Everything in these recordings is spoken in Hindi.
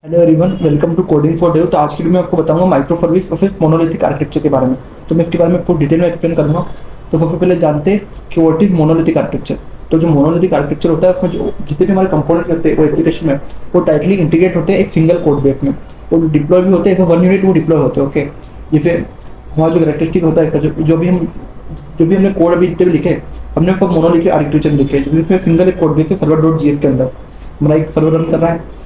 Hello everyone, welcome to coding for dev. तो आज की वीडियो में आपको बताऊंगा micro service versus monolithic architecture के बारे में। तो मैं इसके बारे में आपको डिटेल में एक्सप्लेन करूंगा। तो सबसे पहले जानते हैं कि व्हाट इज मोनोलिथिक आर्किटेक्चर। तो जो मोनोलिथिक आर्किटेक्चर होता है उसमें जो जितने भी हमारे कंपोनेंट्स होते हैं वो एप्लीकेशन में वो टाइटली इंटीग्रेट होते हैं एक सिंगल कोड बेस में। वो डिप्लॉय भी होते हैं, वन यूनिट वो डिप्लॉय होते हैं। ओके, जैसे हमारा जो कैरेक्टरिस्टिक होता है जो भी हमने कोड अभी जितने भी लिखे हमने सब मोनोलिथिक आर्किटेक्चर लिखे हैं। इसमें सिंगल एक कोड बेस है सर्वर डॉट जी एस के अंदर हमारा एक सर्वर रन कर रहा है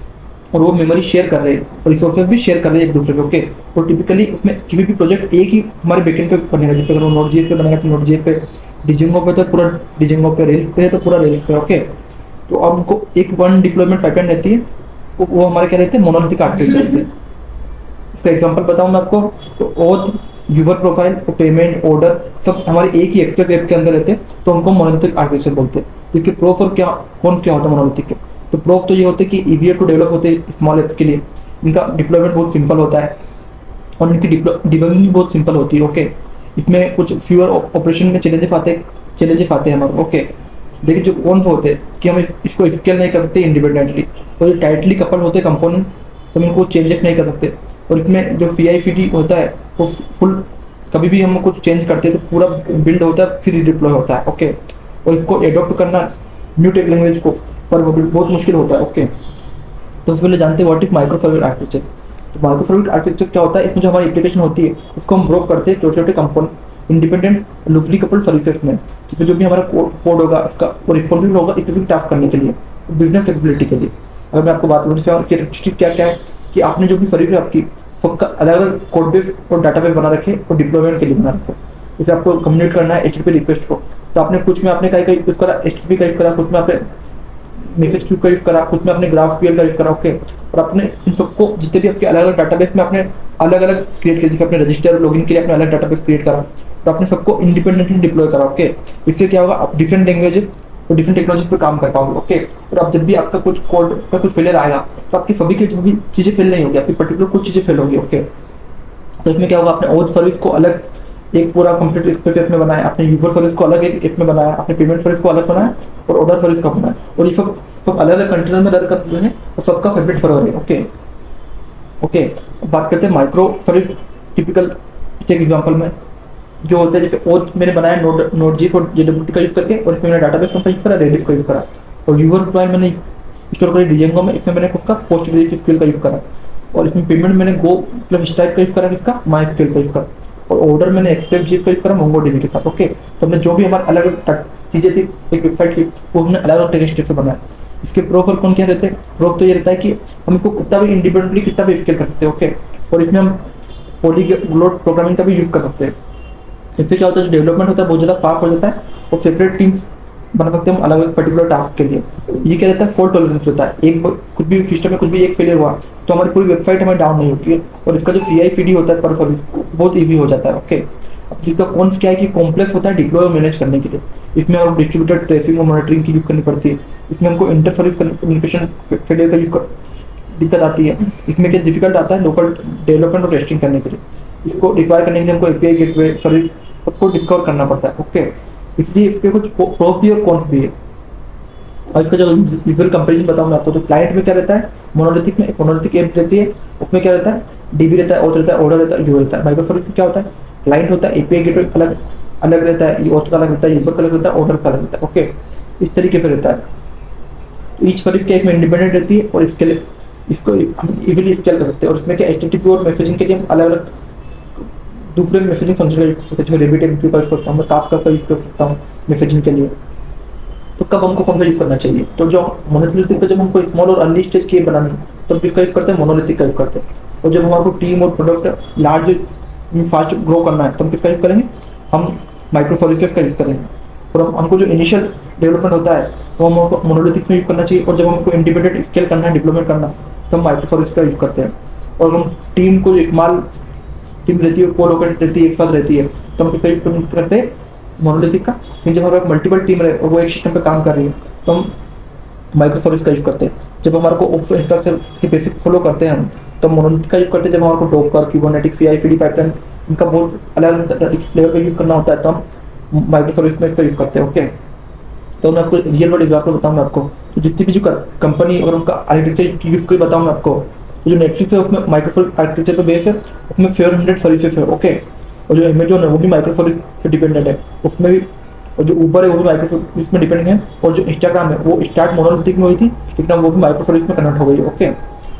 और वो मेमोरी शेयर कर रहे हैं और रिसोर्सेज भी शेयर कर रहे हैं एक दूसरे पे। ओके, और टिपिकली उसमें किसी भी प्रोजेक्ट एक ही हमारे बैकएंड पे बनेगा। जैसे अगर वो नोड जीएस पे बनेगा तो नोड जीएस पे, डिजेंगो पे तो पूरा डिजेंगो पे, रेल्स पे है तो पूरा रेल्स पे। ओके, तो अब उनको एक वन डिप्लॉयमेंट पाइपलाइन रहती है, वो हमारे क्या रहते हैं, मोनोलिथिक आर्किटेक्चर रहते हैं। इसका एग्जांपल बताऊं मैं आपको, तो auth, user profile, payment, order सब हमारे एक ही एक्सप्रेस ऐप के अंदर रहते हैं, तो उनको मोनोलिथिक आर्किटेक्चर बोलते हैं। इसके प्रोस और कौन क्या होता है मोनोलिथिक के। तो प्रोफ तो ये होते हैं कि इजियर टू डेवलप होते हैं स्मॉल एप्स के लिए, इनका डिप्लॉयमेंट बहुत सिंपल होता है और इनकी डिबगिंग भी बहुत सिंपल होती है। ओके, इसमें कुछ फ्यूअर ऑपरेशन में चैलेंजेस आते हैं हमारे। ओके, देखिए जो कौन से होते हैं कि हम इसको स्केल नहीं कर सकते इंडिपेंडेंटली, और ये टाइटली कपल होते हैं कंपोनेंट, तो हम इनको चेंजेस नहीं कर सकते। और इसमें जो CI/CD होता है वो फुल, कभी भी हम कुछ चेंज करते हैं तो पूरा बिल्ड होता है फिर डिप्लॉय होता है। ओके, और इसको एडॉप्ट करना न्यू टेक लैंग्वेज को पर वो भी बहुत मुश्किल होता है। ओके, तो उसके लिए जानते हैं what is micro service architecture. तो माइक्रो सर्विस आर्किटेक्चर क्या होता है, इसमें जो हमारी एप्लीकेशन होती है उसको हम ब्रोक करते हैं छोटे छोटे component independent loosely coupled services में, जिसमें जो भी हमारा कोड होगा उसका वो रिस्पॉन्सिबल होगा स्पेसिफिक टास्क करने के लिए, बिजनेस कैपेबिलिटी के लिए। अगर मैं आपको बात करूँ कैरेक्टरिस्टिक क्या क्या है कि आपने जो भी सर्विस है आपकी सबका अलग अलग कोड बेस और डाटाबेस बना रखे और डिप्लॉयमेंट के लिए बना रखे। जैसे आपको कम्युनिकेट करना है HTTP रिक्वेस्ट को, तो आपने कुछ में आपने कहीं यूज करा HTTP का यूज करा, कुछ में आपने मैसेज क्यू का यूज करा, कुछ में आपने GraphQL का यूज करा। ओके, और आपने इन सबको जितने भी आपके अलग अलग डाटाबेस में आपने अलग अलग क्रिएट किया, जैसे आपने रजिस्टर लॉगिन के लिए आपने अलग डाटाबेस क्रिएट करा, तो आपने सबको इंडिपेंडेंटली डिप्लॉय करा। ओके, इससे क्या होगा, आप डिफरेंट लैंग्वेजेस और डिफरेंट टेक्नोलॉजी पर काम कर पाओगे। ओके, और आप जब भी आपका कुछ कोड का कुछ फेलियर आएगा तो आपकी सभी की सभी चीज़ें फेल नहीं होगी, आपकी पर्टिकुलर कुछ चीज़ें फेल होगी। ओके, तो इसमें क्या होगा, आपने ओथ सर्विस को अलग एक पूरा कंप्लीट एक्सप्रेस ऐप में बनाया, आपने यूजर सर्विस को अलग एक ऐप में बनाया, आपने पेमेंट सर्विस को अलग बनाया और ऑर्डर सर्विस का बनाया, और ये सब सब अलग अलग कंटेनर में रन करते हैं और सबका फेवरेट सर्वर है। ओके ओके, बात करते हैं माइक्रो सर्विस टिपिकल एक एग्जांपल में जो होता है। जैसे ओथ मैंने बनाया नोड जी फॉर JWT का यूज करके, और इसमें मैंने डाटाबेस कौन सा यूज करा, रेडिस का यूज करा, और यूजर प्रोफाइल मैंने स्टोर करी डिजेंगो में, इसमें मैंने उसका PostgreSQL का यूज करा, और इसमें पेमेंट मैंने गो प्लस स्टाइप का यूज करा, किसका MySQL का यूज करा, और ऑर्डर मैंने एक्सप्रेस का यूज करा MongoDB के साथ। ओके, तो हमने जो भी हमारे अलग अलग चीजें थी एक वेबसाइट की वो हमने अलग अलग टेक्स्ट से बनाया। इसके प्रोफ और कौन क्या रहते हैं, प्रोफ तो ये रहता है कि हम इसको कितना भी इंडिपेंडेंटली कितना भी स्केल कर सकते हैं। ओके, और इसमें हम पॉलीग्लॉट प्रोग्रामिंग का भी यूज कर सकते हैं। इससे क्या होता है, जो डेवलपमेंट होता है बहुत ज़्यादा फास्ट हो जाता है और सेपरेट टीम्स बना सकते हैं हम अलग अलग पर्टिकुलर टास्क के लिए। ये क्या रहता है, फॉल्ट टॉलरेंस होता है, एक कुछ भी सिस्टम में कुछ भी एक फेलियर हुआ तो हमारी पूरी वेबसाइट हमें डाउन नहीं होती है, और इसका जो CI/CD होता है पर सर्विस बहुत ईजी हो जाता है। ओके, अब जिसका कौन क्या है कि कॉम्प्लेक्स होता है डिप्लॉय और मैनेज करने के लिए, इसमें हम डिस्ट्रीब्यूटेड ट्रेसिंग और मॉनिटरिंग की यूज़ करनी पड़ती है, इसमें हमको इंटर सर्विस कम्युनिकेशन फेलियर का यूज़ कर दिक्कत आती है, इसमें क्या डिफिकल्ट आता है लोकल डेवलपमेंट और टेस्टिंग करने के लिए, इसको रिक्वायर करने के लिए हमको API गेटवे सर्विस सबको डिस्कवर करना पड़ता है। ओके, इसलिए इसके कुछ प्रोस भी और कॉन्स भी है। और इसका जो विजुअल कंपैरिजन बताऊं मैं आपको, तो क्लाइंट में क्या रहता है, मोनोलिथिक में एक मोनोलिथिक ऐप रहती है, उसमें क्या रहता है, DB रहता है, ऑथ रहता है, ऑर्डर रहता है, यूजर रहता है। माइक्रो सर्विस में क्या होता है, क्लाइंट होता है, API गेटवे अलग अलग रहता है, ऑथ का अलग रहता है, यूजर का अलग रहता है, ऑर्डर का अलग रहता है। ओके, इस तरीके से रहता है। तो ईच सर्विस के एक में इंडिपेंडेंट रहती है और इसके लिए इसको हम इजीली स्केल कर सकते हैं। और इसमें क्या HTTP और मैसेजिंग के लिए हम अलग अलग दूसरे मैसेजिंग फंक्शन का यूज कर सकते हैं, जैसे RabbitMQ का यूज करता हूँ मैं, टास्क का यूज कर सकता हूँ मैसेजिंग के लिए। तो कब हमको कौन सा यूज करना चाहिए, तो जो मोनोलिथिक का जब हमको स्मॉल और अर्ली स्टेज की बनानी तो हम इसका यूज करते हैं, मोनोलिथिक का यूज करते हैं। और जब हमारे को टीम और प्रोडक्ट लार्ज फास्ट ग्रो करना है तो हम किसका यूज करेंगे, हम माइक्रो सर्विसेज का यूज करेंगे। और हमको जो इनिशियल डेवलपमेंट होता है वो हमको मोनोलिथिक में यूज करना चाहिए, और जब हमको इंडिपेंडेंट स्केल करना है, डिप्लॉयमेंट करना है, तो हम माइक्रो सर्विस का यूज करते हैं। और हम टीम को जो स्मॉल टीम रहती है, कोलोकेट रहती है, एक साथ रहती है, तो हम किसका यूज करते हैं, मोनोलिथिक का। लेकिन जब हमारे मल्टीपल टीम रहे और वो एक सिस्टम पे काम कर रही है तो हम माइक्रो सर्विस का यूज करते हैं। जब हमारे को इंफ्रास्ट्रक्चर के बेसिक फॉलो करते हैं हम तो मोनोलिथिक का यूज करते हैं। जब हमारे को डॉकर, कुबरनेटिक्स, CI/CD पाइपलाइन इनका बहुत अलग लेवल पे यूज करना होता है तो हम माइक्रो सर्विस में इसका यूज करते हैं। ओके, तो मैं आपको रियल वर्ल्ड एग्जाम्पल बताऊँ मैं आपको, तो जितनी भी जो कंपनी और उनका आर्किटेक्चर यूज कर बताऊँ मैं आपको, तो जो नेटफ्लिक्स है उसमें माइक्रो सर्विस आर्किटेक्चर पे बेस है, उसमें फेयर 100 सर्विसेज है, ओके। और जो अमेजोन है वो भी माइक्रो सर्विस पे डिपेंडेंट है, उसमें भी। और जो ऊबर है वो भी माइक्रो सर्विस में डिपेंडेंट है। और जो इंस्टाग्राम है वो स्टार्ट मोनोलिथिक में हुई थी, लेकिन अब वो भी माइक्रो सर्विस में कन्वर्ट हो गई है, ओके।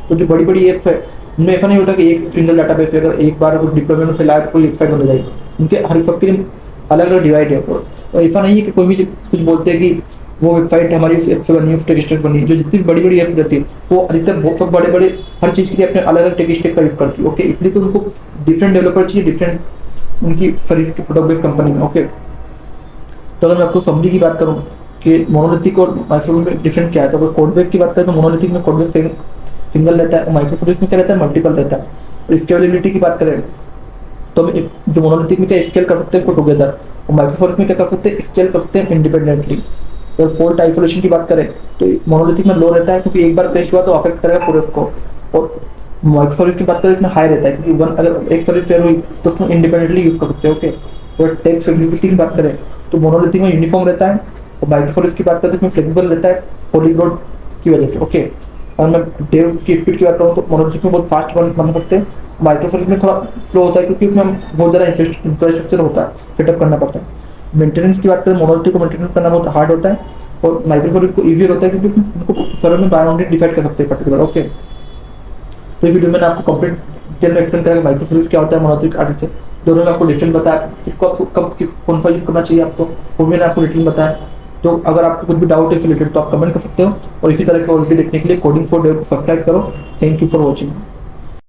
तो जो बड़ी बड़ी एप्स है उनमें ऐसा नहीं होता कि एक सिंगल डाटाबेस पे अगर एक बार कुछ डिप्लॉयमेंट में फैलाया तो कोई वेबसाइट बन जाएगी। उनके हर एक सबके लिए अलग अलग डिवाइड है। और ऐसा नहीं है कि कोई भी कुछ बोलते हैं कि वो वेबसाइट हमारी उस ऐप से बनी है, उस टेक स्टैक बनी है। जो जितनी बड़ी बड़ी एप्स रहती है वो अधिकतर बहुत सब बड़े बड़े हर चीज़ के लिए अपने अलग अलग टेक स्टैक का यूज़ करती है, ओके। इसलिए तो उनको डिफरेंट डेवलपर चाहिए, डिफरेंट उनकी सर्विस की प्रोडक्ट बेस्ड कंपनी में, ओके। तो अगर मैं आपको समरी की बात करूँ कि मोनोलिथिक और माइक्रो में डिफरेंट क्या है, तो अगर कोड बेस की बात करें तो मोनोलिथिक में कोड बेस सिंगल रहता है, माइक्रो सर्विस में क्या रहता है, मल्टीपल रहता है। और स्केलेबिलिटी की बात करें तो हम जो मोनोलिथिक में क्या स्केल कर सकते हैं उसको टुगेदर, और माइक्रो सर्विस में क्या कर सकते हैं, स्केल कर सकते हैं इंडिपेंडेंटली। और फॉल्ट आइसोलेशन की बात करें तो मोनोलिथिक में लो रहता है क्योंकि एक बार क्रैश हुआ तो अफेक्ट करेगा पूरे उसको। और माइक्रो सर्विस की बात करें इसमें हाई रहता है क्योंकि वन अगर एक सर्विस फेल हुई तो उसको इंडिपेंडेंटली यूज कर सकते हैं, ओके। और टेक्स्ट फ्लेक्सिबिलिटी की बात करें तो मोनोलिथिक में यूनिफॉर्म रहता है, और माइक्रो सर्विस की बात करें तो इसमें फ्लेक्सिबल रहता है पॉलीग्लोट की वजह से, ओके। और मैं डेव की स्पीड की बात करूँ तो मोनोलिथिक में बहुत फास्ट बन सकते हैं, माइक्रो सर्विस में थोड़ा स्लो होता है क्योंकि उसमें बहुत ज़्यादा इंफ्रास्ट्रक्चर होता है, सेटअप करना पड़ता है। मेंटेनेंस की बात करें मोनोलिथिक को मेंटेनेंस करना बहुत हार्ड होता है, और माइक्रो सर्विस को ईजी होता है क्योंकि उनको सर्वर में बाउंड्री डिसाइड कर सकते हैं पर्टिकुलर, ओके। तो इस वीडियो में आपको कंप्लीट डिटेल में एक्सप्लेन करेंगे माइक्रो सर्विस क्या होता है, मोनोलिथिक आर्किटेक्चर दोनों में आपको डिफरेंट बताया, इसको आपको कब कौन सा यूज़ करना चाहिए आपको, वो मैंने आपको डिटेल बताया। तो अगर आपको कुछ भी डाउट है रिलेटेड तो आप कमेंट कर सकते हो, और इसी तरह के और भी देखने के लिए कोडिंग फॉर डेव को सब्सक्राइब करो। Thank you for watching.